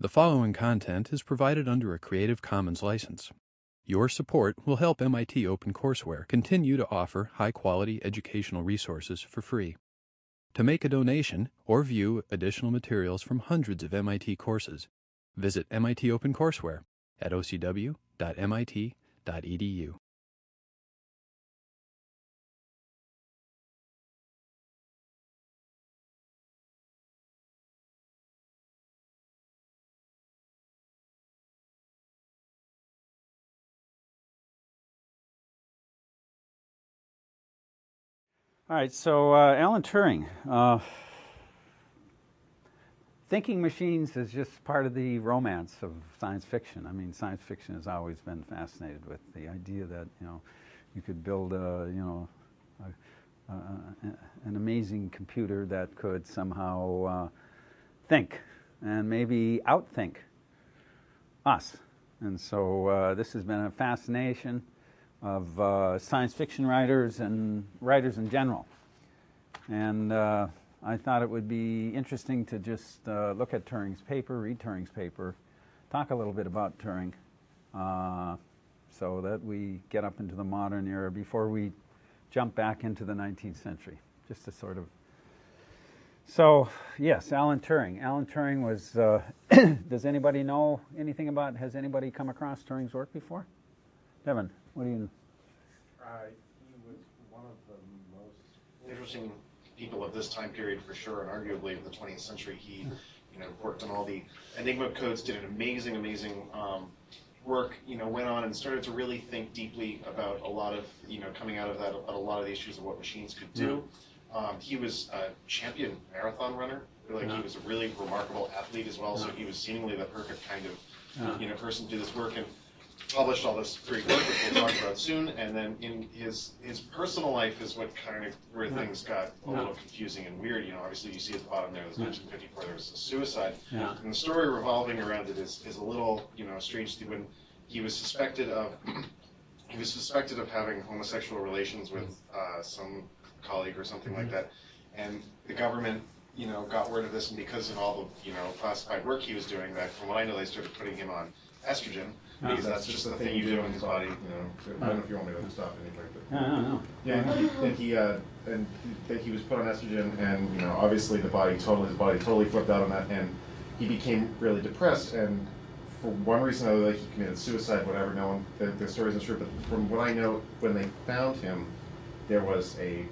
The following content is provided under a Creative Commons license. Your support will help MIT OpenCourseware continue to offer high-quality educational resources for free. To make a donation or view additional materials from hundreds of MIT courses, visit MIT OpenCourseware at ocw.mit.edu. All right, so Alan Turing. Thinking machines is just part of the romance of science fiction. I mean, science fiction has always been fascinated with the idea that you could build an amazing computer that could somehow think and maybe outthink us. And so this has been a fascination of science fiction writers and writers in general. And I thought it would be interesting to just look at Turing's paper, read Turing's paper, talk a little bit about Turing, so that we get up into the modern era before we jump back into the 19th century, just to sort of... So, yes, Alan Turing. Alan Turing was... does anybody know anything about... Has anybody come across Turing's work before? Devin, what do you... He was one of the most interesting people of this time period for sure, and arguably of the 20th century. He, worked on all the Enigma codes, did an amazing work. Went on and started to really think deeply about a lot of, coming out of that, about a lot of the issues of what machines could do. He was a champion marathon runner. He was a really remarkable athlete as well. So he was seemingly the perfect kind of, person to do this work. And published all this great work, which we'll talk about soon, and then in his personal life is what kind of where things got a little confusing and weird. Obviously you see at the bottom there, there's 1954, there was a suicide, and the story revolving around it is a little strange. When he was suspected of having homosexual relations with some colleague or something like that, and the government got word of this, and because of all the classified work he was doing, that from what I know they started putting him on estrogen. Because that's just the thing you do in his body. So I don't know if you want me to stop anything, but No. yeah, and he was put on estrogen, and obviously his body totally flipped out on that, and he became really depressed, and for one reason or another he committed suicide. Whatever, no one, the story isn't true, but from what I know, when they found him, there was a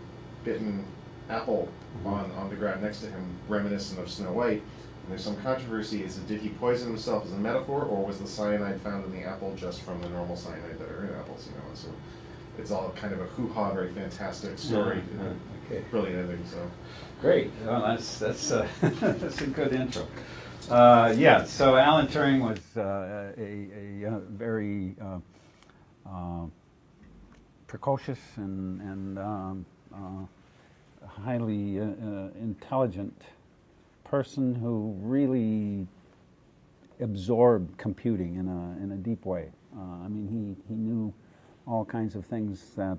bitten apple on the ground next to him, reminiscent of Snow White. And there's some controversy. Did he poison himself as a metaphor, or was the cyanide found in the apple just from the normal cyanide that are in apples? And so it's all kind of a hoo-ha, very fantastic story. Okay. Brilliant ending. So Great. Well, that's that's a good intro. So Alan Turing was a very precocious and highly intelligent person who really absorbed computing in a deep way. I mean, he knew all kinds of things that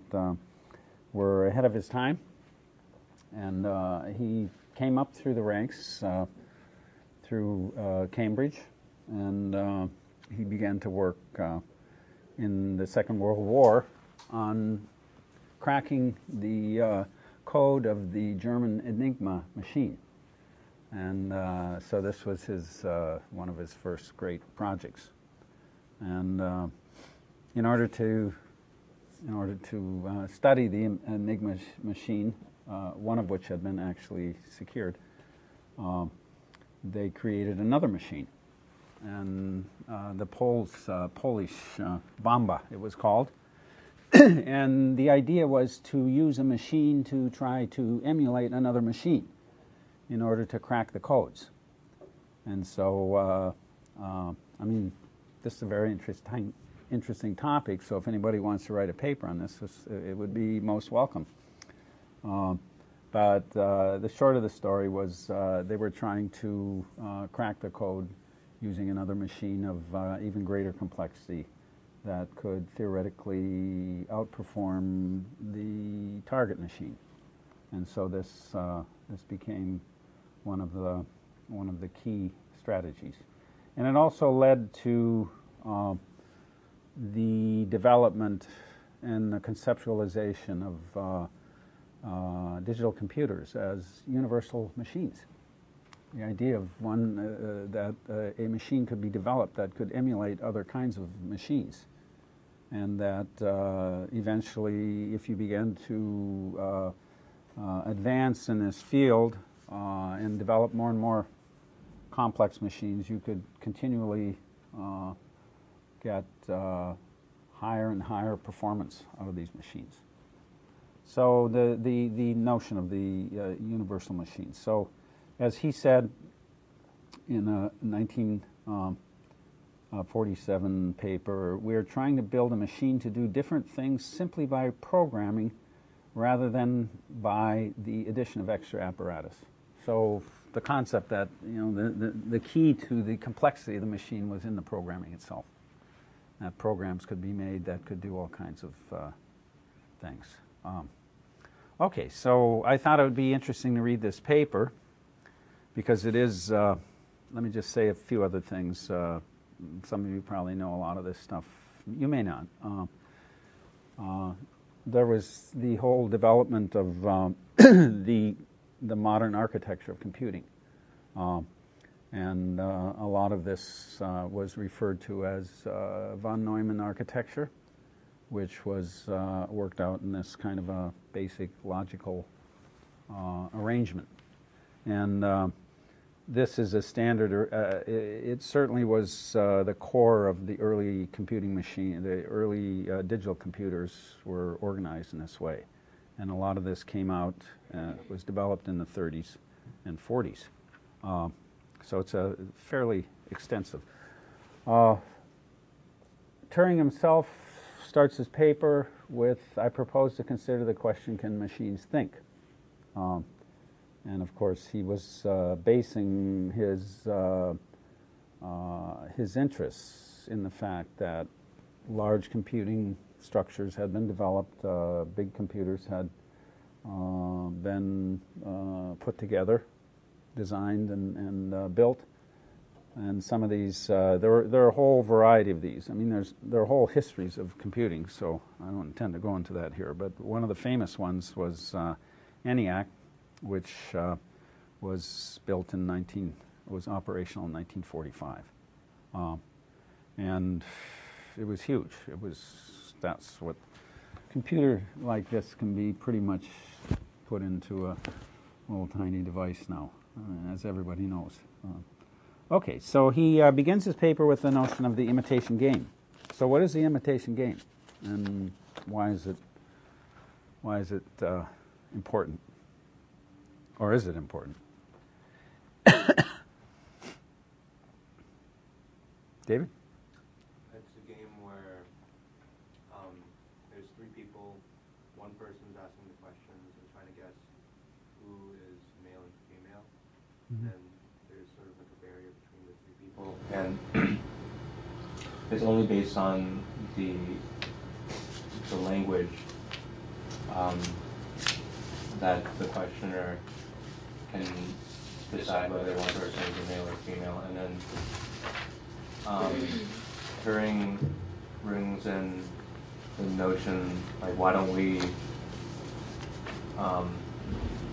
were ahead of his time, and he came up through the ranks through Cambridge, and he began to work in the Second World War on cracking the code of the German Enigma machine. And so this was one of his first great projects. And in order to study the Enigma Machine, one of which had been actually secured, they created another machine, and the Polish Bomba, it was called. And the idea was to use a machine to try to emulate another machine in order to crack the codes. And so, I mean, this is a very interesting topic, so if anybody wants to write a paper on this, it would be most welcome. But the short of the story was they were trying to crack the code using another machine of even greater complexity that could theoretically outperform the target machine. And so this became one of the key strategies. And it also led to the development and the conceptualization of digital computers as universal machines. The idea of one that a machine could be developed that could emulate other kinds of machines, and that eventually, if you begin to advance in this field and develop more and more complex machines, you could continually get higher and higher performance out of these machines. So the notion of the universal machine. So, as he said in a 1947 paper, we are trying to build a machine to do different things simply by programming rather than by the addition of extra apparatus. So the concept that, you know, the key to the complexity of the machine was in the programming itself. That programs could be made that could do all kinds of things. Okay, so I thought it would be interesting to read this paper, because it is, let me just say a few other things. Some of you probably know a lot of this stuff. You may not. There was the whole development of the modern architecture of computing. And a lot of this was referred to as von Neumann architecture, which was worked out in this kind of a basic logical arrangement. And this is a standard, it certainly was the core of the early computing machine. The early digital computers were organized in this way. And a lot of this came out, was developed in the 30s and 40s. So it's a fairly extensive. Turing himself starts his paper with, I propose to consider the question, can machines think? And of course, he was basing his interests in the fact that large computing structures had been developed, big computers had been put together, designed and built. And some of these, there are a whole variety of these. I mean, there are whole histories of computing, so I don't intend to go into that here. But one of the famous ones was ENIAC, which was built in was operational in 1945, and it was huge. That's what computer like this can be pretty much put into a little tiny device now, as everybody knows. Okay, so he begins his paper with the notion of the imitation game. So what is the imitation game, and why is it important? Or is it important? David? It's a game where there's three people, one person's asking the questions and trying to guess who is male and female, and there's sort of like a barrier between the three people, and it's only based on the language that the questioner can decide whether one person is a male or female, and then Turing brings in the notion, like, why don't we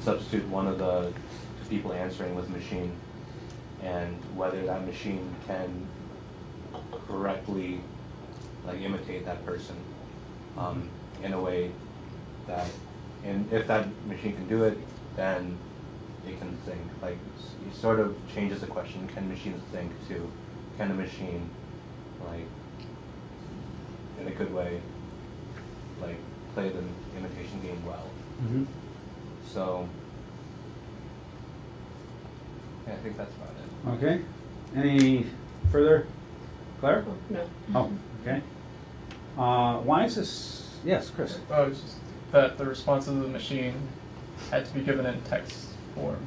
substitute one of the people answering with a machine, and whether that machine can correctly, like, imitate that person in a way that, and if that machine can do it, then it can think. Like, it sort of changes the question, can machines think, to can a machine, like, in a good way, like, play the imitation game well. So yeah, I think that's about it. Okay. Any further? Claire? No. Oh, okay. Why is this? Yes, Chris. Oh, it's just that the responses of the machine had to be given in text form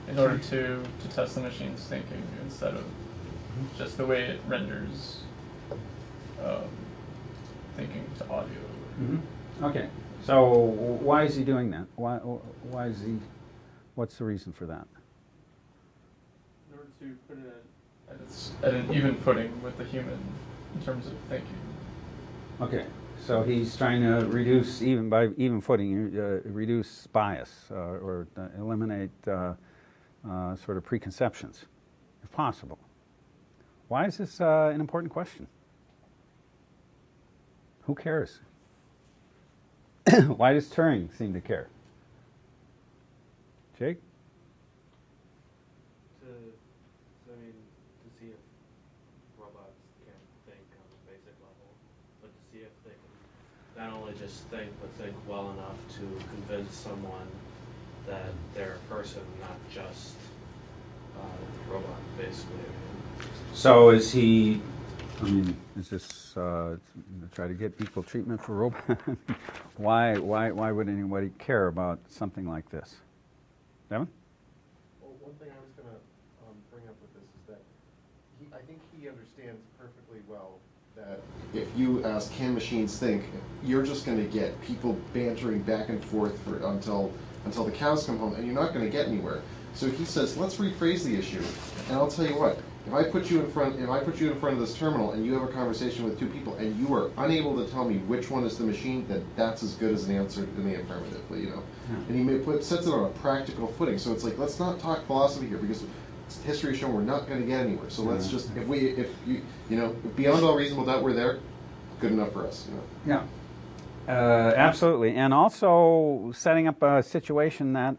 in order to test the machine's thinking, instead of just the way it renders thinking to audio. Okay. So why is he doing that? Why is he? What's the reason for that? In order to put it at it's at an even footing with the human in terms of thinking. Okay, so he's trying to reduce, even by even footing, reduce bias or eliminate sort of preconceptions, if possible. Why is this an important question? Who cares? Why does Turing seem to care? Jake? I mean, to see if robots can think on a basic level, but to see if they can not only just think, but think well enough to convince someone that they're a person, not just a robot, basically. So is he, I mean, is this try to get equal treatment for robots? Why would anybody care about something like this? Devin? Well, one thing I was going to bring up with this is that I think he understands perfectly well that if you ask can machines think, you're just going to get people bantering back and forth until the cows come home, and you're not going to get anywhere. So he says, let's rephrase the issue, and I'll tell you what. If I put you in front of this terminal and you have a conversation with two people and you are unable to tell me which one is the machine, then that's as good as an answer in the affirmative, you know. And he sets it on a practical footing. So it's like, let's not talk philosophy here because history has shown we're not going to get anywhere. So let's just, if beyond all reasonable doubt we're there, good enough for us, you know. Yeah, absolutely, and also setting up a situation that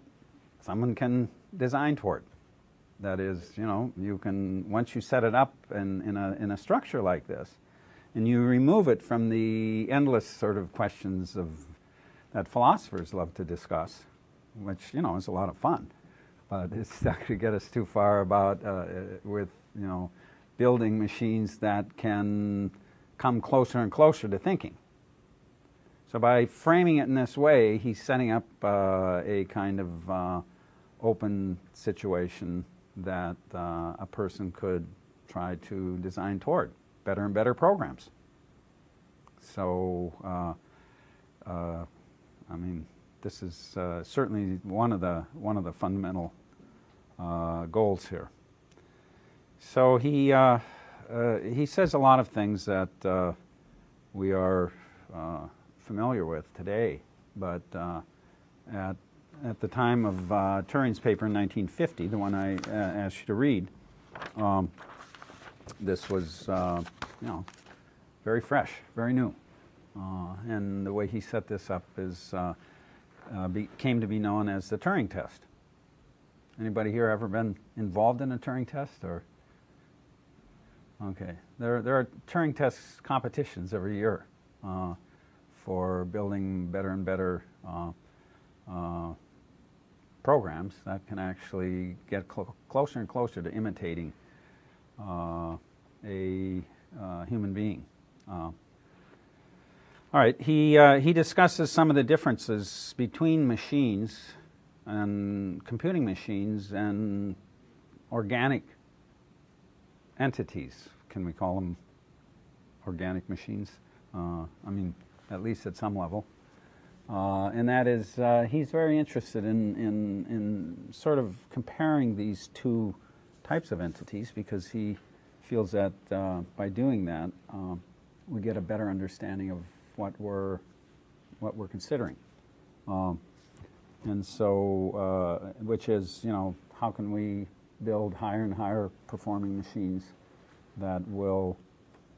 someone can design toward. That is, you know, you can, once you set it up in a structure like this, and you remove it from the endless sort of questions that philosophers love to discuss, which, you know, is a lot of fun, but it's not going to get us too far about with, you know, building machines that can come closer and closer to thinking. So by framing it in this way, he's setting up a kind of open situation that a person could try to design toward better and better programs. So, I mean, this is certainly one of the fundamental goals here. So he says a lot of things that we are familiar with today, but at the time of Turing's paper in 1950, the one I asked you to read, this was, you know, very fresh, very new. And the way he set this up is came to be known as the Turing test. Anybody here ever been involved in a Turing test? Or okay, there are Turing test competitions every year for building better and better programs that can actually get closer and closer to imitating a human being. All right, he discusses some of the differences between machines and computing machines and organic entities. Can we call them organic machines? I mean, at least at some level. And that is, he's very interested in sort of comparing these two types of entities because he feels that by doing that, we get a better understanding of what we're considering. And so, which is, you know, how can we build higher and higher performing machines that will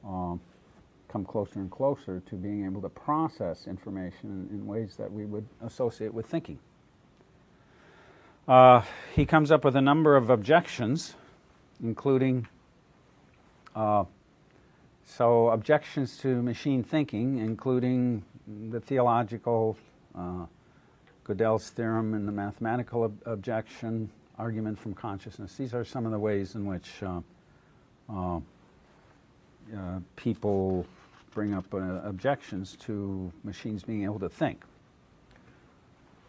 come closer and closer to being able to process information in ways that we would associate with thinking. He comes up with a number of objections, including objections to machine thinking, including the theological, Gödel's theorem, and the mathematical objection, argument from consciousness. These are some of the ways in which people bring up objections to machines being able to think.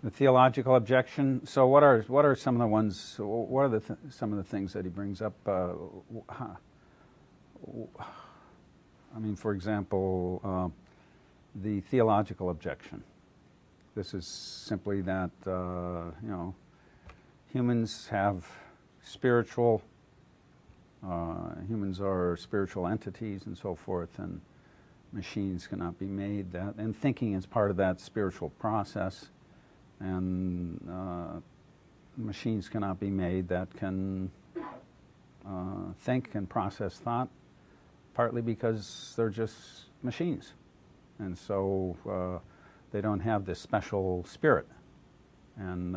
The theological objection. So, what are some of the ones? What are some of the things that he brings up? I mean, for example, the theological objection. This is simply that you know, humans have spiritual Humans are spiritual entities and so forth, and machines cannot be made that. And thinking is part of that spiritual process, and machines cannot be made that can think and process thought, partly because they're just machines. And so they don't have this special spirit. And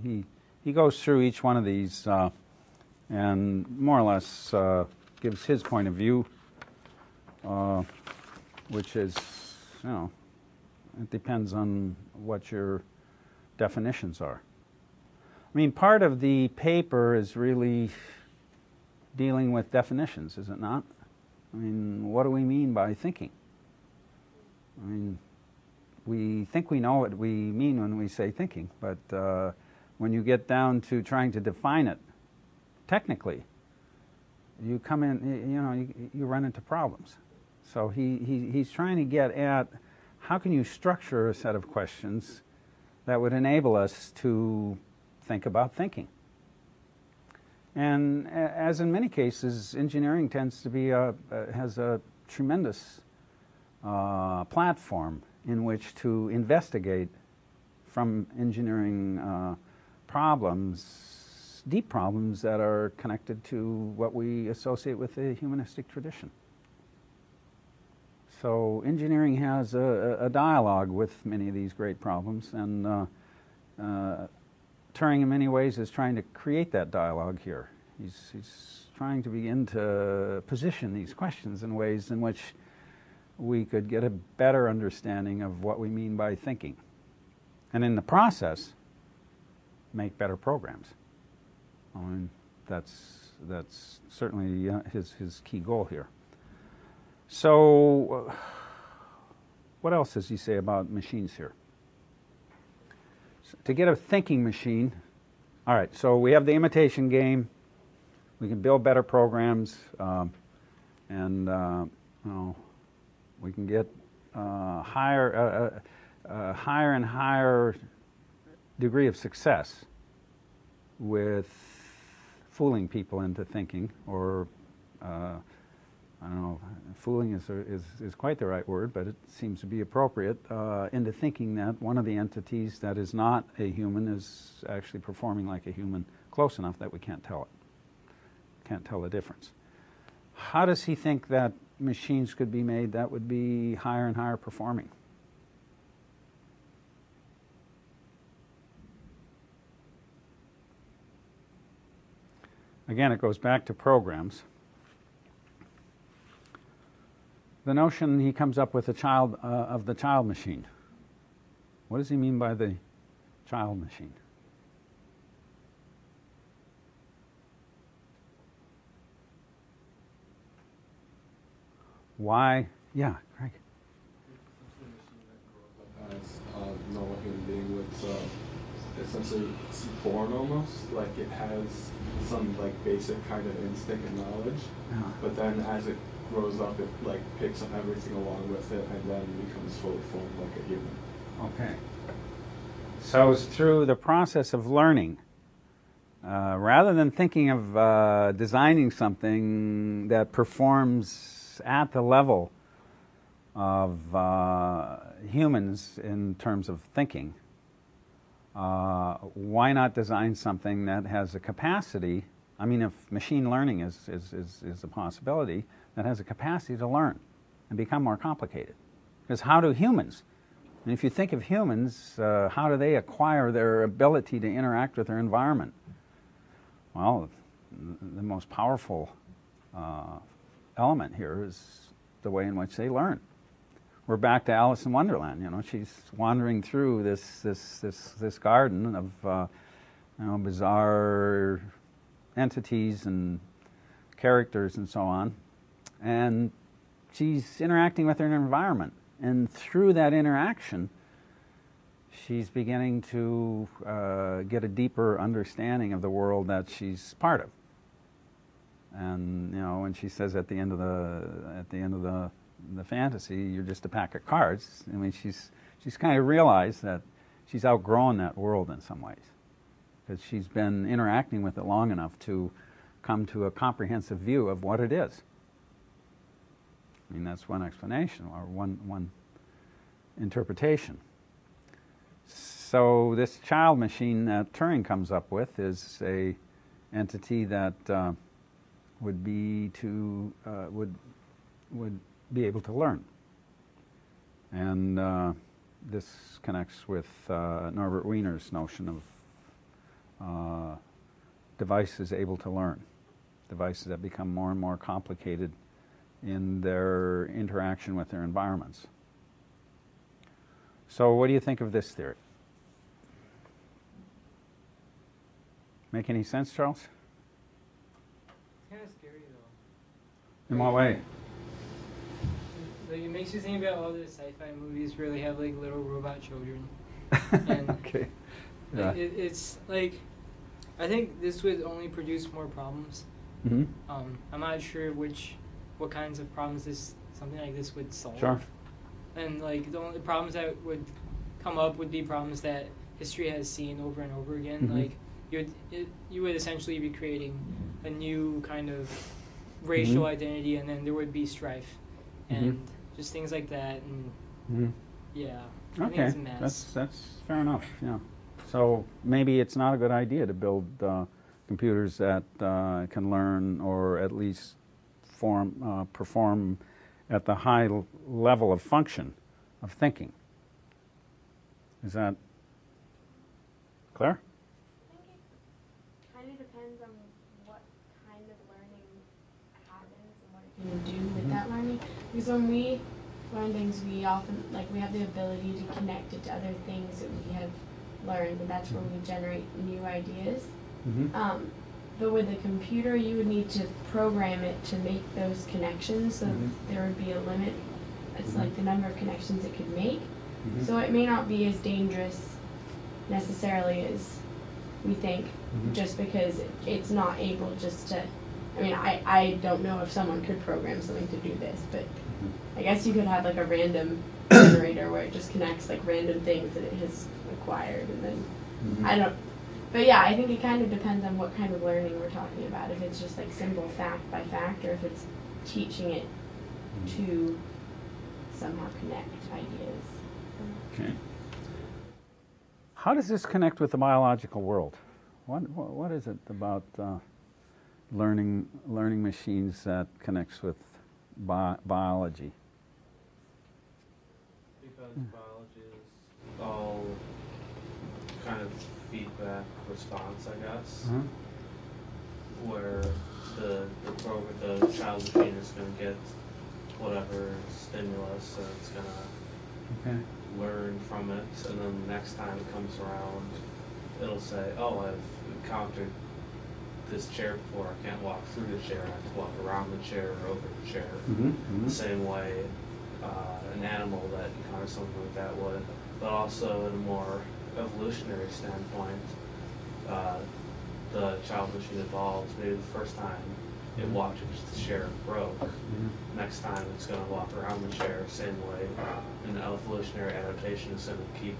he goes through each one of these and more or less gives his point of view, which is, it depends on what your definitions are. I mean, part of the paper is really dealing with definitions, is it not? I mean, what do we mean by thinking? I mean, we think we know what we mean when we say thinking, but when you get down to trying to define it technically, you come in, you run into problems. So he's trying to get at how can you structure a set of questions that would enable us to think about thinking. And as in many cases, engineering tends to be has a tremendous platform in which to investigate from engineering problems, deep problems that are connected to what we associate with the humanistic tradition. So engineering has a dialogue with many of these great problems, and Turing in many ways is trying to create that dialogue here. He's trying to begin to position these questions in ways in which we could get a better understanding of what we mean by thinking, and in the process make better programs. I mean, that's certainly his key goal here. So what else does he say about machines here? So to get a thinking machine, all right, so we have the imitation game. We can build better programs, and we can get higher and higher degree of success with fooling people into thinking, or I don't know, fooling is quite the right word, but it seems to be appropriate, into thinking that one of the entities that is not a human is actually performing like a human, close enough that we can't tell it, can't tell the difference. How does he think that machines could be made that would be higher and higher performing? Again, it goes back to programs. The notion he comes up with of the child machine. What does he mean by the child machine? Why? Yeah, Craig. As no human being with essentially it's born almost, like it has some like basic kind of instinct and knowledge, but then as it grows up it like picks up everything along with it and then becomes fully formed like a human. Okay. So through the process of learning, rather than thinking of designing something that performs at the level of humans in terms of thinking, why not design something that has a capacity? I mean, if machine learning is a possibility, that has a capacity to learn and become more complicated. Because how do humans, and if you think of humans, how do they acquire their ability to interact with their environment? Well, the most powerful element here is the way in which they learn. We're back to Alice in Wonderland. She's wandering through this garden of bizarre entities and characters and so on, and she's interacting with her environment. And through that interaction, she's beginning to get a deeper understanding of the world that she's part of. And when she says at the end of the fantasy, you're just a pack of cards. I mean, she's kind of realized that she's outgrown that world in some ways, because she's been interacting with it long enough to come to a comprehensive view of what it is. I mean, that's one explanation or one interpretation. So this child machine that Turing comes up with is a entity that would be able to learn, and this connects with Norbert Wiener's notion of devices able to learn, devices that become more and more complicated in their interaction with their environments. So what do you think of this theory? Make any sense, Charles? It's kind of scary though. In what way? Like, it makes you think about all the sci-fi movies where they have like little robot children. And Okay. Yeah. like, it's like, I think this would only produce more problems. Mm-hmm. I'm not sure what kinds of problems something like this would solve. Sure. And like the only problems that would come up would be problems that history has seen over and over again. Mhm. Like you would essentially be creating a new kind of racial identity, and then there would be strife and just things like that. And yeah, I think Okay, it's a mess. that's fair enough. Yeah. So maybe it's not a good idea to build computers that can learn or at least perform at the high level of function of thinking. Is that clear? I think it kind of depends on what kind of learning happens and what it can do with that learning. Because when we learn things, we often, we have the ability to connect it to other things that we have learned, and that's where we generate new ideas. But with a computer, you would need to program it to make those connections, so there would be a limit. It's like the number of connections it could make. So it may not be as dangerous necessarily as we think, just because it's not able just to, I mean, I don't know if someone could program something to do this, but I guess you could have like a random generator where it just connects like random things that it has acquired, and then I don't, but yeah, I think it kind of depends on what kind of learning we're talking about. If it's just like simple fact by fact, or if it's teaching it to somehow connect ideas. Okay. How does this connect with the biological world? What is it about learning machines that connects with biology? Because biology is all kind of feedback response, I guess, where the child machine is going to get whatever stimulus, and it's going to learn from it, and then the next time it comes around, it'll say, oh, I've encountered this chair before, I can't walk through the chair, I have to walk around the chair or over the chair. The same way an animal that encounters something like that would, but also in a more evolutionary standpoint, the child machine evolves. Maybe the first time it walked into the chair and broke. Next time it's going to walk around the chair, same way. An evolutionary adaptation is going to keep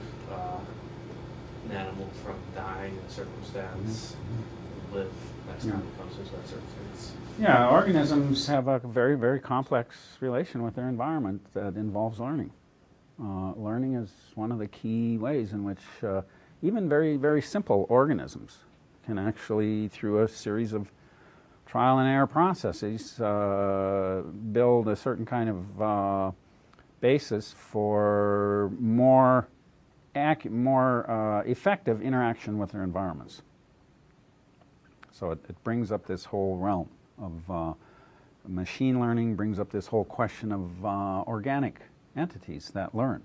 an animal from dying in a circumstance, live next time it comes into that circumstance. Yeah, organisms have a very, very complex relation with their environment that involves learning. Learning is one of the key ways in which even very, very simple organisms can actually, through a series of trial and error processes, build a certain kind of basis for more effective interaction with their environments. So it brings up this whole realm of machine learning, brings up this whole question of organic entities that learn.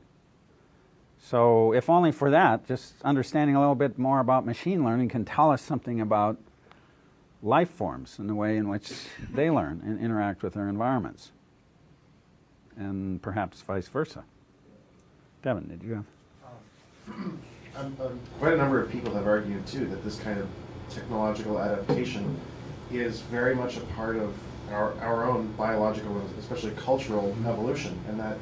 So if only for that, just understanding a little bit more about machine learning can tell us something about life forms and the way in which they learn and interact with their environments, and perhaps vice versa. Devin, did you have? Quite a number of people have argued too that this kind of technological adaptation is very much a part of our own biological, especially cultural evolution, and that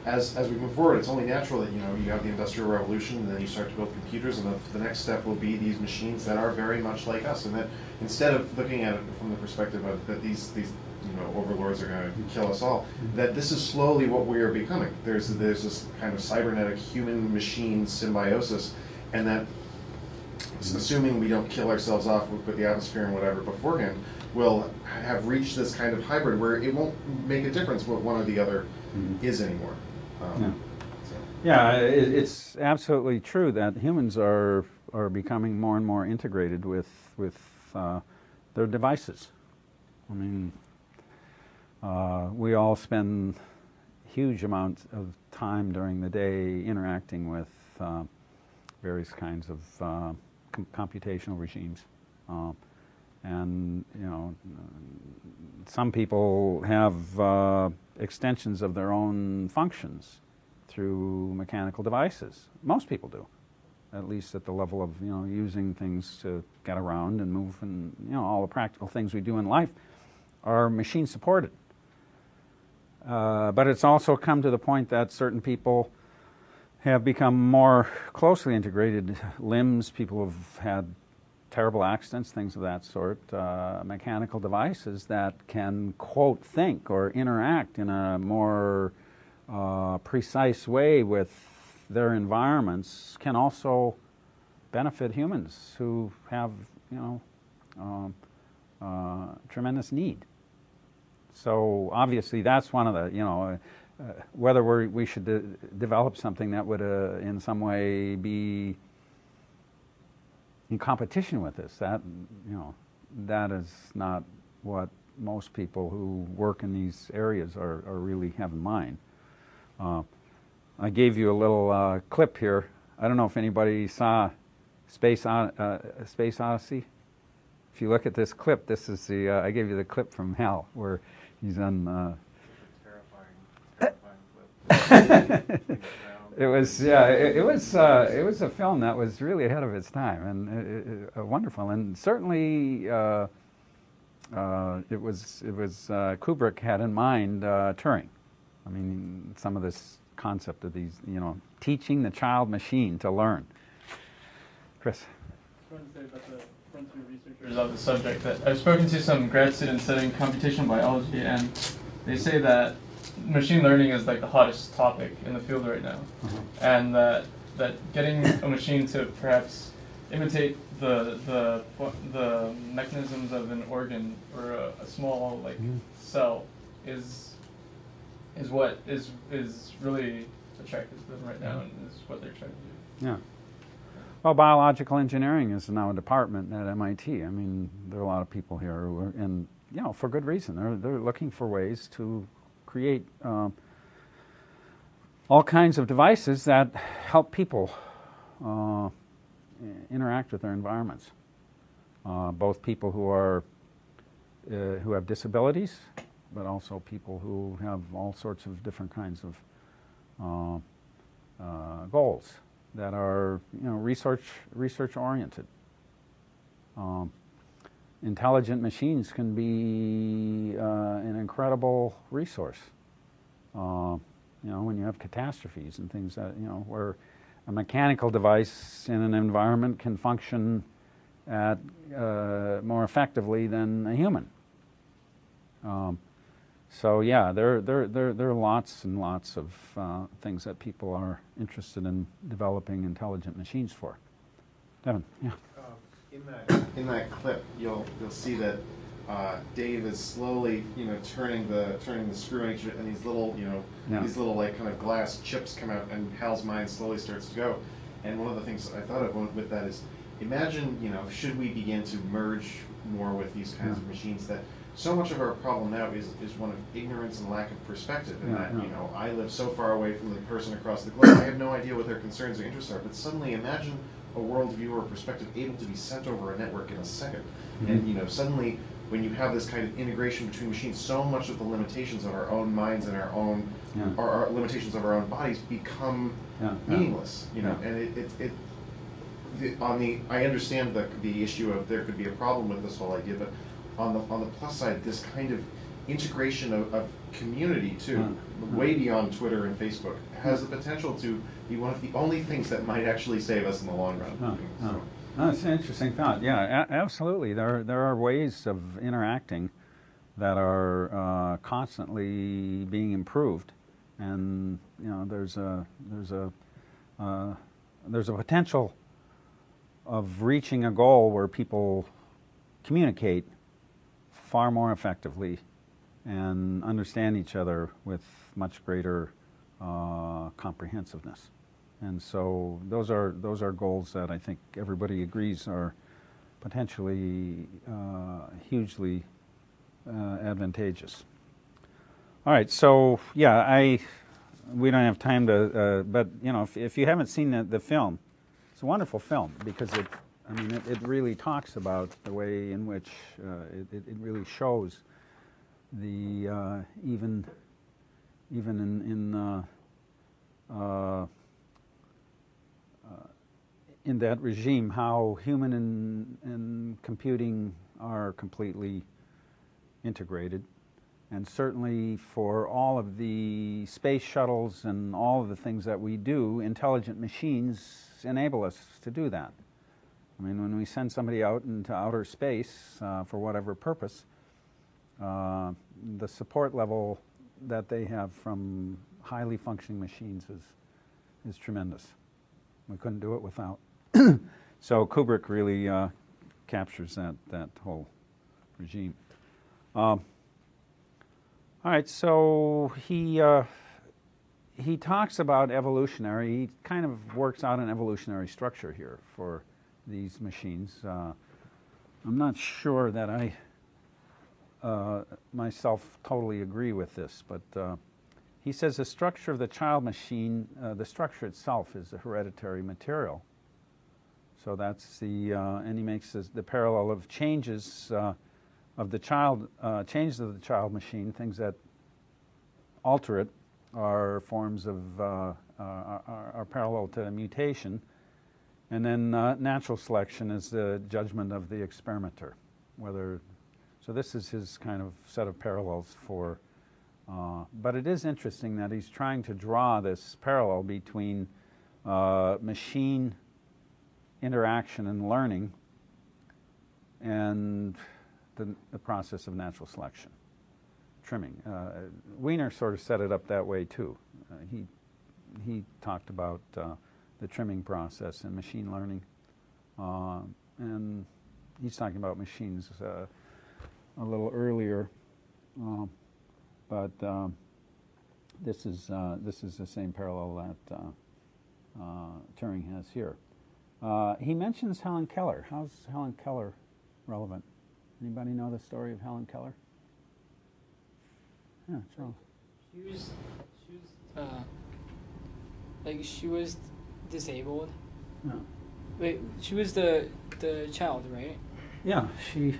as we move forward, it's only natural that, you know, you have the Industrial Revolution, and then you start to build computers, and the next step will be these machines that are very much like us, and that instead of looking at it from the perspective of that these you know, overlords are going to kill us all, that this is slowly what we are becoming. There's this kind of cybernetic human-machine symbiosis, and that, assuming we don't kill ourselves off with the atmosphere and whatever beforehand, we'll have reached this kind of hybrid where it won't make a difference what one or the other is anymore. Yeah, it's absolutely true that humans are becoming more and more integrated with their devices. I mean, we all spend huge amounts of time during the day interacting with various kinds of computational regimes, and you know, some people have extensions of their own functions through mechanical devices. Most people do, at least at the level of, you know, using things to get around and move, and, you know, all the practical things we do in life are machine supported. But it's also come to the point that certain people have become more closely integrated. Limbs, people have had terrible accidents, things of that sort, mechanical devices that can, quote, think or interact in a more precise way with their environments can also benefit humans who have, you know, tremendous need. So obviously that's one of the, you know, whether we should develop something that would in some way be in competition with this, that, you know, that is not what most people who work in these areas are really have in mind. I gave you a little clip here. I don't know if anybody saw Space Odyssey. If you look at this clip, this is the I gave you the clip from Hal where he's on. Terrifying clip. It was it was a film that was really ahead of its time, and wonderful, and certainly it was Kubrick had in mind Turing. I mean, some of this concept of these, you know, teaching the child machine to learn. Chris. I just wanted to say about the frontier researchers on the subject that I've spoken to some grad students studying computational biology, and they say that machine learning is like the hottest topic in the field right now, and that getting a machine to perhaps imitate the mechanisms of an organ or a small like cell is what is really attractive to them right now, and is what they're trying to do. Yeah. Well, biological engineering is now a department at MIT. I mean, there are a lot of people here who are, and you know, for good reason. They're looking for ways to create all kinds of devices that help people interact with their environments. Both people who have disabilities, but also people who have all sorts of different kinds of goals that are, you know, research oriented. Intelligent machines can be an incredible resource. You know, when you have catastrophes and things that, you know, where a mechanical device in an environment can function at more effectively than a human. So yeah, there are lots and lots of things that people are interested in developing intelligent machines for. Devin, yeah. In that clip, you'll see that Dave is slowly, you know, turning the screw in each of it, and these little, you know, these little like kind of glass chips come out, and Hal's mind slowly starts to go. And one of the things I thought of with that is, imagine, you know, should we begin to merge more with these kinds of machines, that so much of our problem now is one of ignorance and lack of perspective, and that, you know, I live so far away from the person across the globe, I have no idea what their concerns or interests are, but suddenly imagine a worldview or perspective able to be sent over a network in a second. And, you know, suddenly when you have this kind of integration between machines, so much of the limitations of our own minds and our own, our limitations of our own bodies become meaningless, you know, and I understand the issue of there could be a problem with this whole idea, but on the plus side, this kind of integration of community too, way beyond Twitter and Facebook, has the potential to be one of the only things that might actually save us in the long run. So. That's an interesting thought. Yeah, absolutely. There are ways of interacting that are constantly being improved, and there's a potential of reaching a goal where people communicate far more effectively and understand each other with much greater comprehensiveness. And so those are goals that I think everybody agrees are potentially hugely advantageous. All right, so yeah, we don't have time to, but if you haven't seen the film, it's a wonderful film because it really talks about the way in which it really shows the even in that regime how human and computing are completely integrated. And certainly for all of the space shuttles and all of the things that we do, intelligent machines enable us to do that. I mean, when we send somebody out into outer space for whatever purpose, the support level that they have from highly functioning machines is tremendous. We couldn't do it without. So Kubrick really captures that whole regime. All right, so he talks about evolutionary. He kind of works out an evolutionary structure here for these machines. I'm not sure that I myself totally agree with this, but he says the structure of the child machine, the structure itself is a hereditary material. So that's and he makes the parallel of changes of the child, changes of the child machine, things that alter it, are forms of are parallel to mutation, and then natural selection is the judgment of the experimenter. So this is his kind of set of parallels for. But it is interesting that he's trying to draw this parallel between machine interaction and learning and the process of natural selection, trimming. Wiener sort of set it up that way too. He talked about the trimming process in machine learning, and he's talking about machines a little earlier, but this is the same parallel that Turing has here. He mentions Helen Keller. How's Helen Keller relevant? Anybody know the story of Helen Keller? Yeah, Charles. She was disabled. Yeah. Wait, she was the child, right? Yeah, she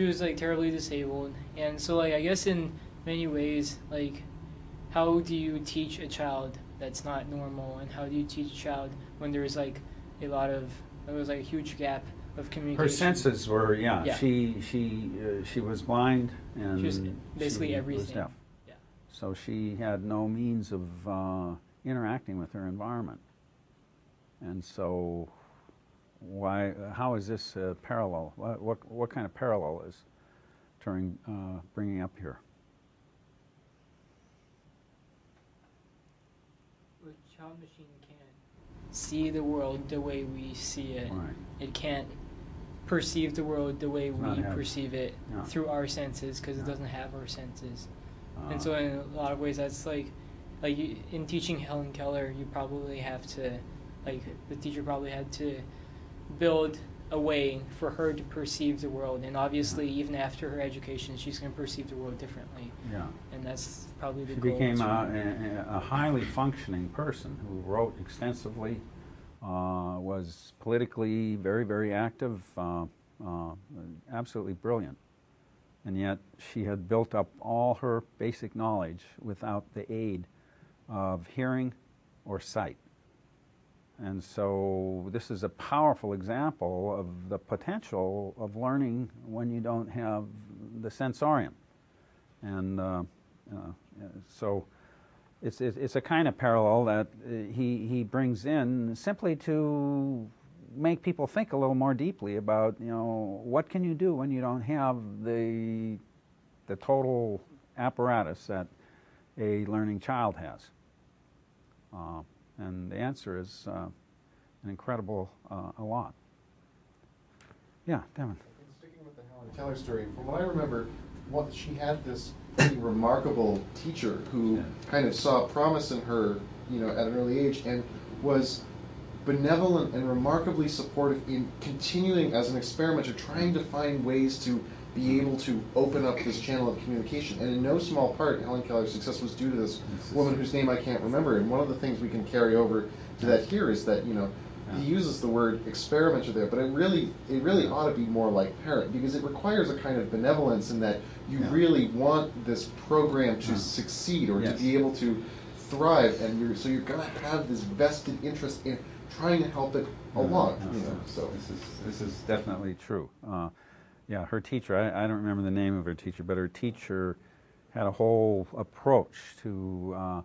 was like terribly disabled, and so like I guess in many ways, like how do you teach a child that's not normal, and how do you teach a child when there's like there was like a huge gap of communication? Her senses were she was blind and she was basically everything. Was deaf. Yeah. So she had no means of interacting with her environment, and so how is this parallel? What kind of parallel is Turing bringing up here? The child machine can't see the world the way we see it. Right. It can't perceive the world the way we perceive it through our senses because it doesn't have our senses. And so in a lot of ways that's like in teaching Helen Keller, you probably have to, the teacher probably had to build a way for her to perceive the world, and obviously even after her education she's going to perceive the world differently. Yeah. And that's probably the She goal. became a highly functioning person who wrote extensively, was politically very, very active, absolutely brilliant. And yet she had built up all her basic knowledge without the aid of hearing or sight. And so this is a powerful example of the potential of learning when you don't have the sensorium. And so it's a kind of parallel that he brings in simply to make people think a little more deeply about, what can you do when you don't have the total apparatus that a learning child has. And the answer is an incredible a lot. Yeah, Devin. Sticking with the Helen Keller story, from what I remember, she had this pretty remarkable teacher who kind of saw promise in her, at an early age, and was benevolent and remarkably supportive in continuing as an experimenter, trying to find ways to be able to open up this channel of communication. And in no small part, Helen Keller's success was due to this woman whose name I can't remember. And one of the things we can carry over to that here is that, he uses the word experimenter there, but it really ought to be more like parent, because it requires a kind of benevolence in that you really want this program to succeed or to be able to thrive, and so you're going to have this vested interest in trying to help it along. So this is definitely true. Her teacher, I don't remember the name of her teacher, but her teacher had a whole approach to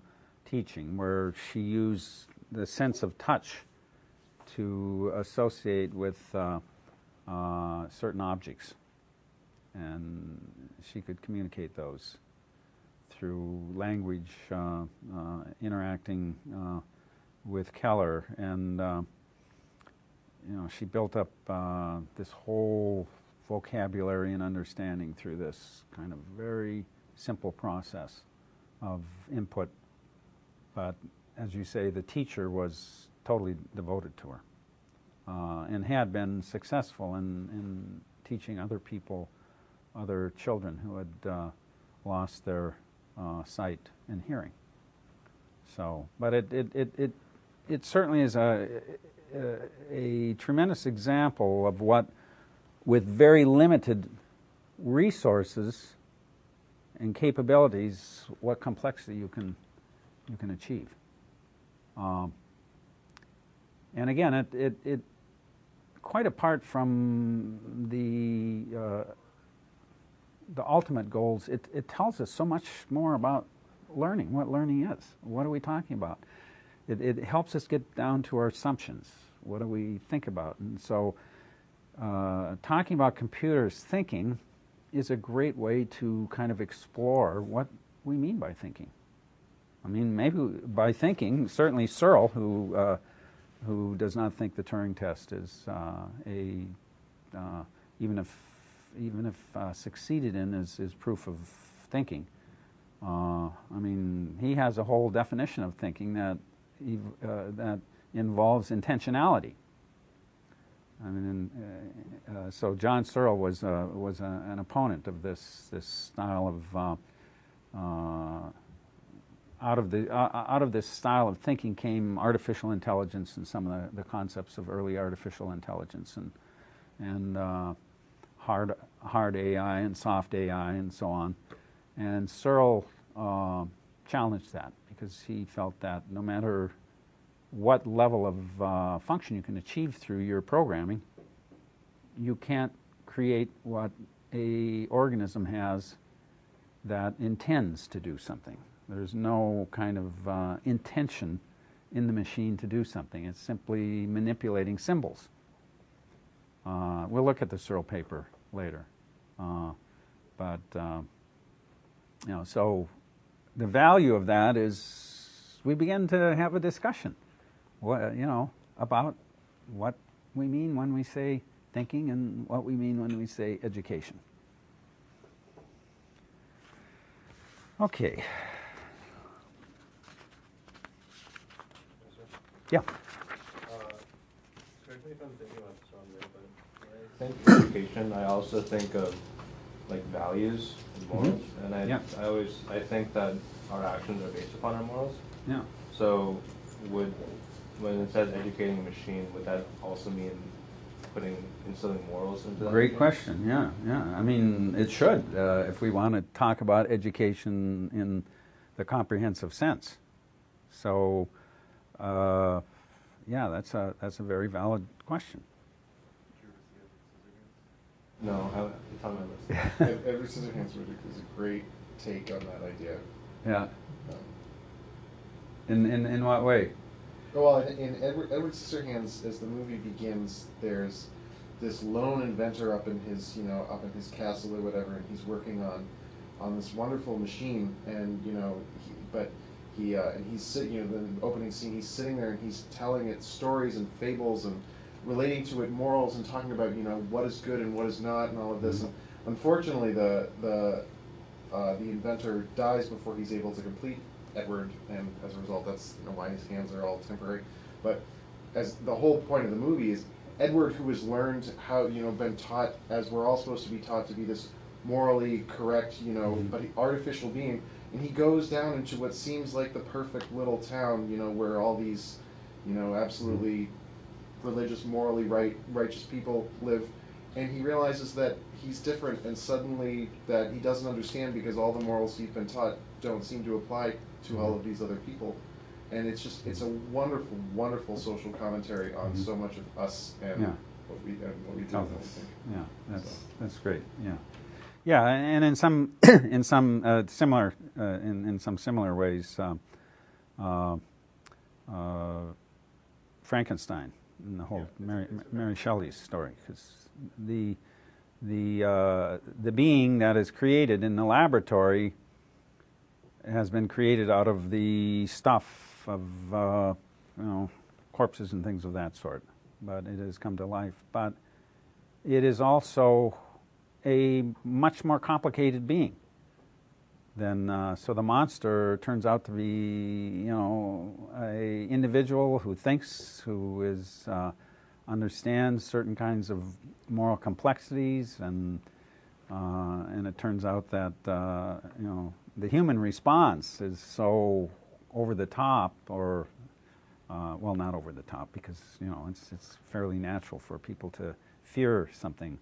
teaching where she used the sense of touch to associate with certain objects, and she could communicate those through language, interacting with Keller, and she built up this whole vocabulary and understanding through this kind of very simple process of input. But as you say, the teacher was totally devoted to her and had been successful in teaching other people, other children who had lost their sight and hearing. So, but it certainly is a tremendous example of what, with very limited resources and capabilities, what complexity you can achieve. And again, it quite apart from the ultimate goals, it tells us so much more about learning, what learning is. What are we talking about? It helps us get down to our assumptions. What do we think about? And so talking about computers thinking is a great way to kind of explore what we mean by thinking. I mean, maybe by thinking, certainly Searle, who does not think the Turing test is even if succeeded in is proof of thinking. I mean, he has a whole definition of thinking that involves intentionality. I mean, so John Searle was an opponent of this style of out of this style of thinking came artificial intelligence and some of the concepts of early artificial intelligence and hard AI and soft AI and so on. And Searle challenged that because he felt that no matter what level of function you can achieve through your programming, you can't create what an organism has that intends to do something. There's no kind of intention in the machine to do something. It's simply manipulating symbols. We'll look at the Searle paper later. So the value of that is we begin to have a discussion, about what we mean when we say thinking and what we mean when we say education. Okay. Yeah. Correct me if I'm thinking about this wrong way, but when I think education, I also think of like values and morals, and I think that our actions are based upon our morals. Yeah. So when it says educating a machine, would that also mean instilling morals into that? Great question. Yeah. I mean, it should if we want to talk about education in the comprehensive sense. So, that's a very valid question. No, it's on my list. Every Scissorhands is a great take on that idea. Yeah. Um, In what way? Well, in Edward Scissorhands, as the movie begins, there's this lone inventor up in his, up in his castle or whatever, and he's working on this wonderful machine, and and he's sitting, the opening scene, he's sitting there and he's telling it stories and fables and relating to it morals and talking about, what is good and what is not and all of this. And unfortunately, the inventor dies before he's able to complete Edward, and as a result, that's why his hands are all temporary. But as the whole point of the movie is Edward, who has learned how, been taught, as we're all supposed to be taught, to be this morally correct, but artificial being, and he goes down into what seems like the perfect little town, where all these, absolutely religious, morally righteous people live, and he realizes that he's different, and suddenly that he doesn't understand because all the morals he's been taught don't seem to apply to all of these other people. And it's a wonderful, wonderful social commentary on so much of us and what we do. I think. Yeah, that's great. Yeah, and in some in some similar in some similar ways, Frankenstein and the whole Mary Shelley's story, because the being that is created in the laboratory has been created out of the stuff of corpses and things of that sort, but it has come to life. But it is also a much more complicated being than so the monster turns out to be a individual who thinks, who is understands certain kinds of moral complexities, and it turns out that the human response is so over the top, or well, not over the top, because it's fairly natural for people to fear something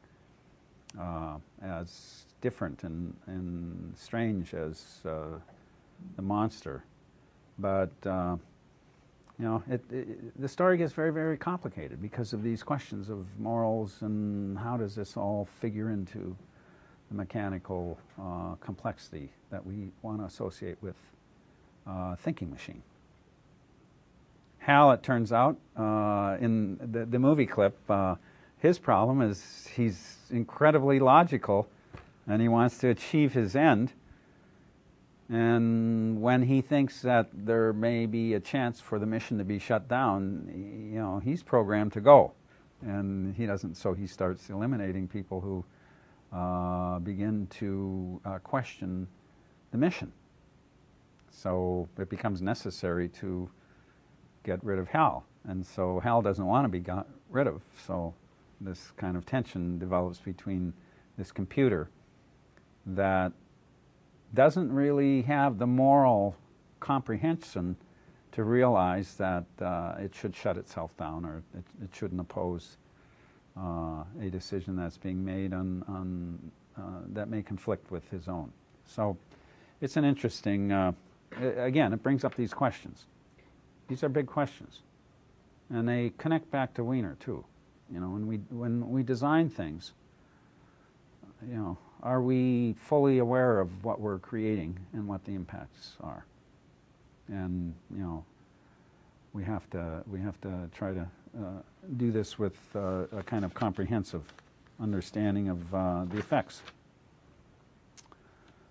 as different and strange as the monster. But the story gets very, very complicated because of these questions of morals and how does this all figure into the mechanical complexity that we want to associate with thinking machine. Hal, it turns out, in the movie clip, his problem is he's incredibly logical and he wants to achieve his end. And when he thinks that there may be a chance for the mission to be shut down, he's programmed to go. And he doesn't, so he starts eliminating people who begin to question the mission. So it becomes necessary to get rid of Hal. And so Hal doesn't want to be got rid of. So this kind of tension develops between this computer that doesn't really have the moral comprehension to realize that it should shut itself down, or it shouldn't oppose a decision that's being made on that may conflict with his own. So it's an interesting, again, it brings up these questions. These are big questions. And they connect back to Wiener, too. When we design things, are we fully aware of what we're creating and what the impacts are? And we have to try to do this with a kind of comprehensive understanding of the effects.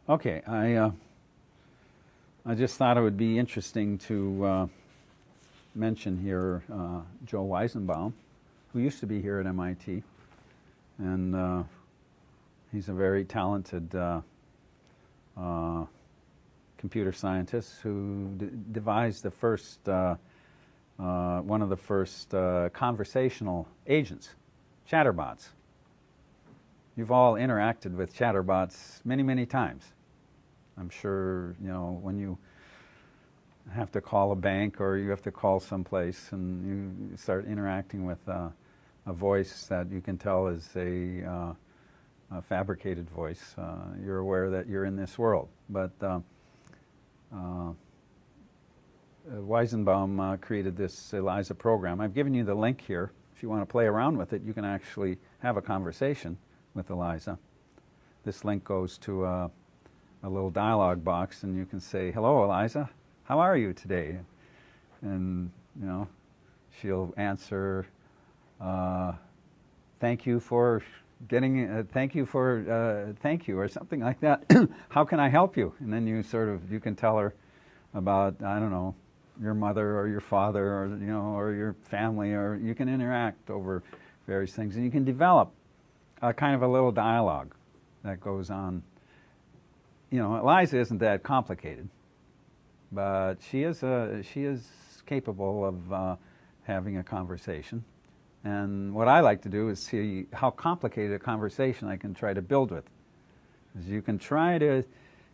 Okay, I just thought it would be interesting to mention here Joe Weizenbaum, who used to be here at MIT, and he's a very talented computer scientist who devised the first, one of the first conversational agents, chatterbots. You've all interacted with chatterbots many, many times. I'm sure, when you have to call a bank or you have to call someplace and you start interacting with a voice that you can tell is a fabricated voice, you're aware that you're in this world. But Weizenbaum created this ELIZA program. I've given you the link here. If you want to play around with it, you can actually have a conversation with ELIZA. This link goes to a little dialogue box, and you can say, "Hello, Eliza. How are you today?" And she'll answer, "Thank you for getting. Thank you for thank you," or something like that. "How can I help you?" And then you can tell her about, I don't know, your mother or your father, or or your family, or you can interact over various things, and you can develop a kind of a little dialogue that goes on. Eliza isn't that complicated, but she is capable of having a conversation. And what I like to do is see how complicated a conversation I can try to build with. Because you can try to,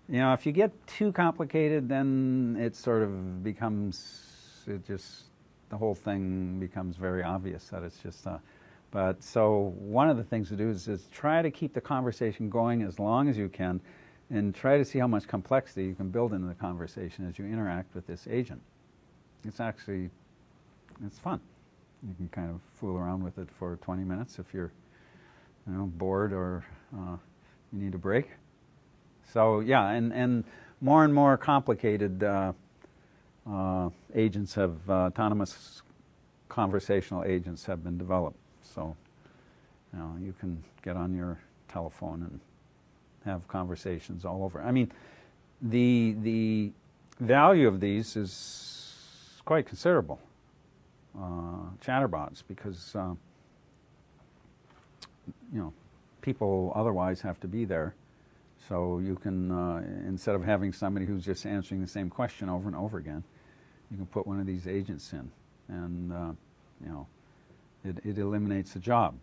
if you get too complicated, then it sort of becomes, the whole thing becomes very obvious that it's just but so one of the things to do is try to keep the conversation going as long as you can, and try to see how much complexity you can build into the conversation as you interact with this agent. It's fun. You can kind of fool around with it for 20 minutes if you're bored or you need a break. So yeah, and more complicated agents autonomous conversational agents have been developed. So you can get on your telephone and have conversations all over. I mean, the value of these is quite considerable, chatterbots, because people otherwise have to be there. So you can, instead of having somebody who's just answering the same question over and over again, you can put one of these agents in, and it eliminates the job.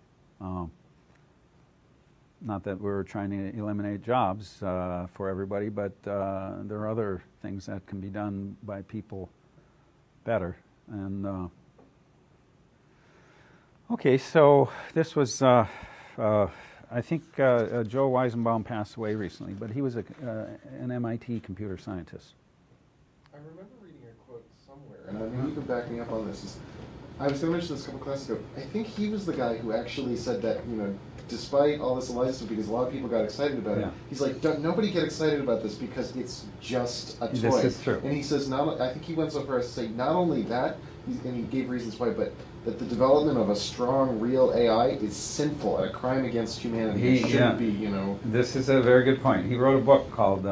Not that we're trying to eliminate jobs for everybody, but there are other things that can be done by people better. And okay, so this was, I think Joe Weizenbaum passed away recently, but he was an MIT computer scientist. I remember reading a quote somewhere, and maybe you can back me up on this. I was going to mention this a couple classes ago. I think he was the guy who actually said that, despite all this Eliza stuff, because a lot of people got excited about it, he's like, nobody get excited about this because it's just a toy. This is true. And he says, I think he went so far as to say, not only that, and he gave reasons why, but that the development of a strong, real AI is sinful and a crime against humanity. It shouldn't be, This is a very good point. He wrote a book called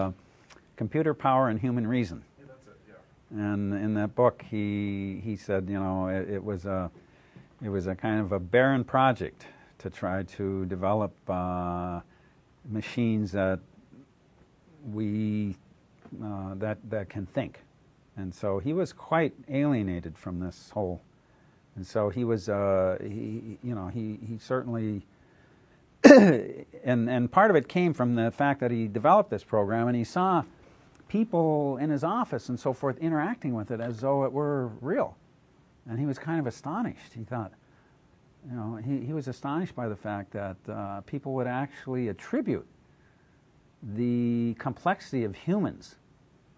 Computer Power and Human Reason. And in that book, he said, it was a kind of a barren project to try to develop machines that that can think, and so he was quite alienated from this whole, and so he was he certainly. and part of it came from the fact that he developed this program, and he saw people in his office and so forth interacting with it as though it were real. And he was kind of astonished. He thought, he was astonished by the fact that people would actually attribute the complexity of humans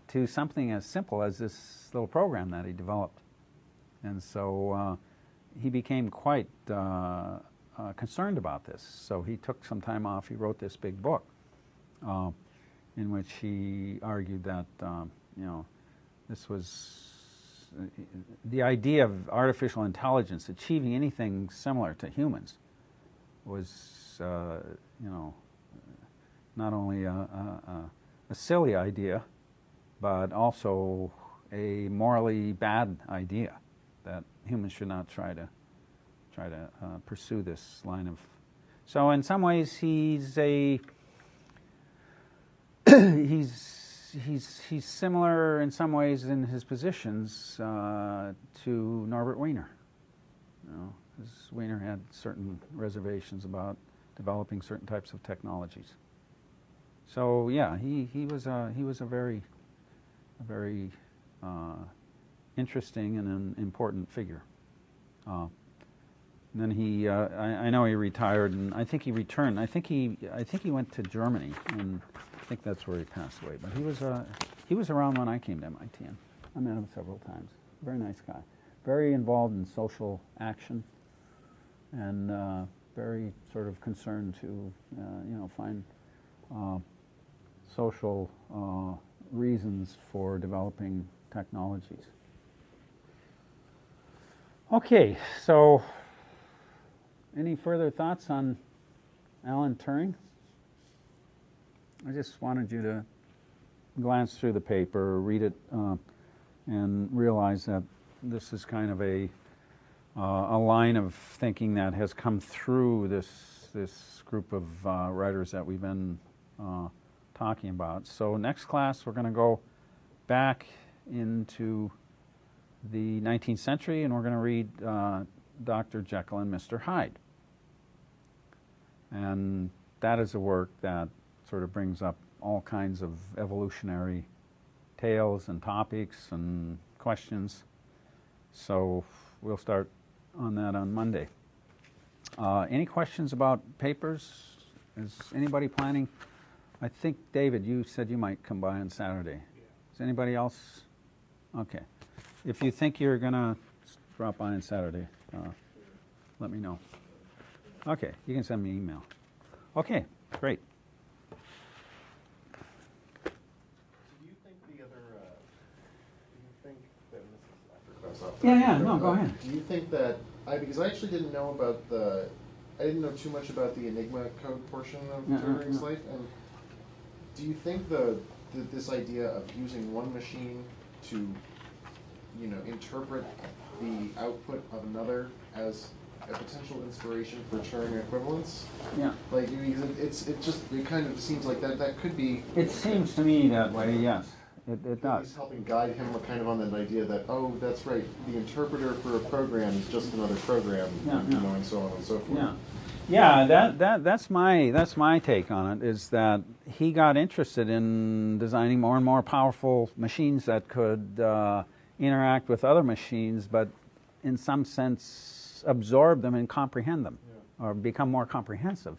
to something as simple as this little program that he developed. And so he became quite concerned about this. So he took some time off. He wrote this big book. In which he argued that this was the idea of artificial intelligence achieving anything similar to humans was not only a silly idea, but also a morally bad idea, that humans should not try to pursue this line of. So in some ways he's he's similar in some ways in his positions to Norbert Wiener. Because Wiener had certain reservations about developing certain types of technologies. So yeah, he was a very interesting and an important figure. And then he, I know he retired, and I think he returned. I think he went to Germany, and I think that's where he passed away. But he was around when I came to MIT, and I met him several times. Very nice guy, very involved in social action, and very sort of concerned to find social reasons for developing technologies. Okay, so any further thoughts on Alan Turing? I just wanted you to glance through the paper, read it, and realize that this is kind of a line of thinking that has come through this group of writers that we've been talking about. So next class we're going to go back into the 19th century and we're going to read Dr. Jekyll and Mr. Hyde. And that is a work that sort of brings up all kinds of evolutionary tales and topics and questions. So we'll start on that on Monday. Any questions about papers? Is anybody planning? I think, David, you said you might come by on Saturday. Is anybody else? Okay. If you think you're going to drop by on Saturday, let me know. Okay, you can send me an email. Okay, great. Do you think the other, do you think that, and this is after class, Yeah, no, go ahead. Do you think that, because I actually didn't know about I didn't know too much about the Enigma code portion of Turing's life, and do you think this idea of using one machine to, interpret the output of another as a potential inspiration for Turing equivalence? Yeah. Like, it kind of seems like that could be. It seems to me that way, yes. It does. He's helping guide him kind of on that idea that, oh, that's right, the interpreter for a program is just another program, and so on and so forth. Yeah, that's my take on it, is that he got interested in designing more and more powerful machines that could interact with other machines, but in some sense absorb them and comprehend them, or become more comprehensive.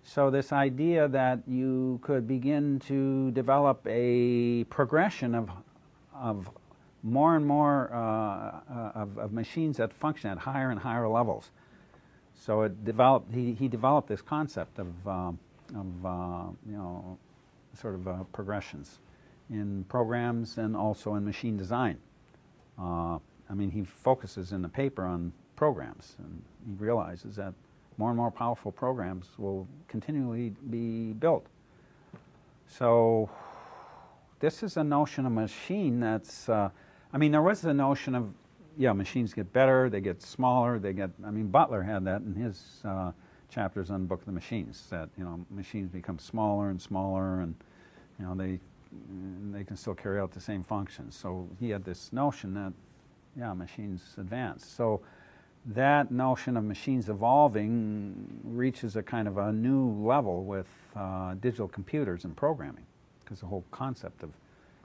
So this idea that you could begin to develop a progression of more and more of machines that function at higher and higher levels. So it developed. He developed this concept of sort of progressions in programs and also in machine design. I mean, he focuses in the paper on programs, and he realizes that more and more powerful programs will continually be built. So this is a notion of machine that's, there was the notion of, machines get better, they get smaller, Butler had that in his chapters on Book of the Machines, that, machines become smaller and smaller, and, they can still carry out the same functions. So he had this notion that, machines advance. So that notion of machines evolving reaches a kind of a new level with digital computers and programming, because the whole concept of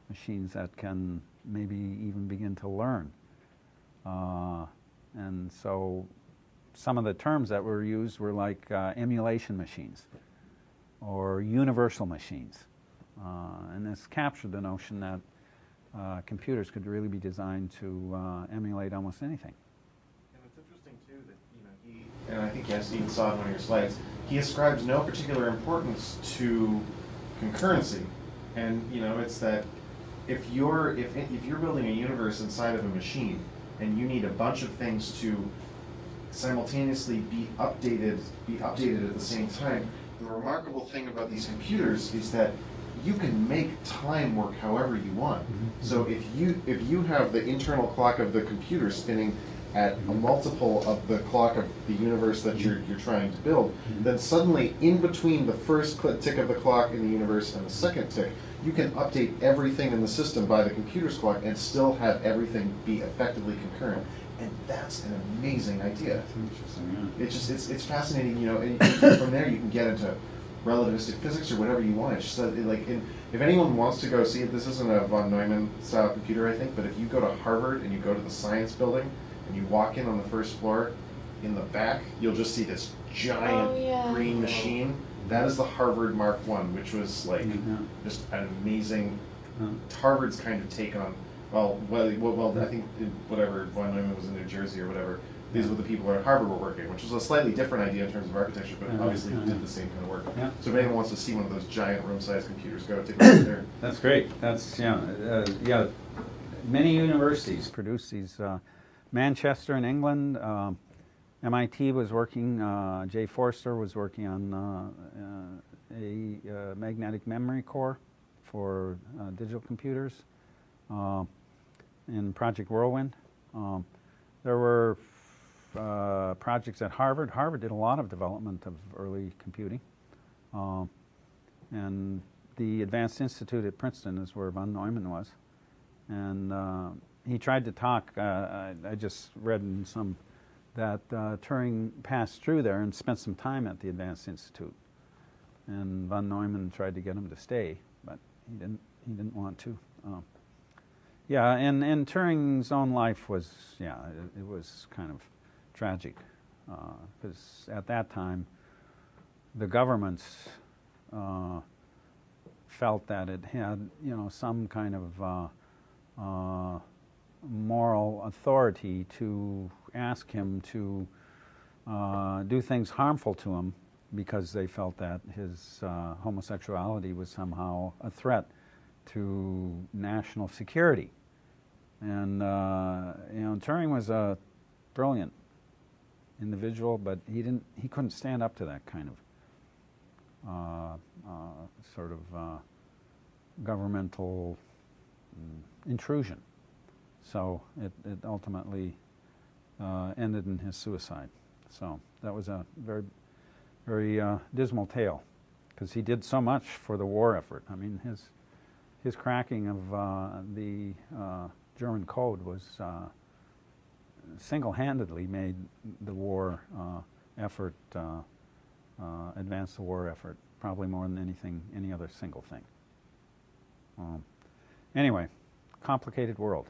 machines that can maybe even begin to learn. And so some of the terms that were used were like emulation machines or universal machines. And this captured the notion that computers could really be designed to emulate almost anything. And I think Stephen saw it on one of your slides, he ascribes no particular importance to concurrency. And it's that if you're building a universe inside of a machine and you need a bunch of things to simultaneously be updated at the same time, the remarkable thing about these computers is that you can make time work however you want. So if you have the internal clock of the computer spinning at a multiple of the clock of the universe that you're trying to build, then suddenly in between the first tick of the clock in the universe and the second tick, you can update everything in the system by the computer's clock and still have everything be effectively concurrent. And that's an amazing idea. Interesting, yeah. It's fascinating, and from there you can get into relativistic physics or whatever you want. It's just if anyone wants to go see it, this isn't a von Neumann style computer, I think, but if you go to Harvard and you go to the science building and you walk in on the first floor, in the back, you'll just see this giant green machine. That is the Harvard Mark I, which was just an amazing, Harvard's kind of take on, I think whatever, von Neumann was in New Jersey or whatever, these were the people at Harvard were working, which was a slightly different idea in terms of architecture, but obviously yeah. did the same kind of work. Yeah. So if anyone wants to see one of those giant room-sized computers, go take a look there. That's great. That's, yeah, many universities produce these. Manchester in England, MIT was working, Jay Forster was working on a magnetic memory core for digital computers in Project Whirlwind. There were projects at Harvard. Harvard did a lot of development of early computing. And the Advanced Institute at Princeton is where von Neumann was. And he tried to talk, I just read in some, that Turing passed through there and spent some time at the Advanced Institute. And von Neumann tried to get him to stay, but he didn't want to. Yeah, and Turing's own life was, yeah, it was kind of tragic, because at that time, the governments felt that it had, some kind of moral authority to ask him to do things harmful to him, because they felt that his homosexuality was somehow a threat to national security. And Turing was a brilliant individual, but he couldn't stand up to that kind of sort of governmental intrusion. So it ultimately ended in his suicide. So that was a very, very dismal tale, because he did so much for the war effort. I mean, his cracking of the German code was single-handedly made the war effort, advance the war effort, probably more than any other single thing. Anyway, complicated world.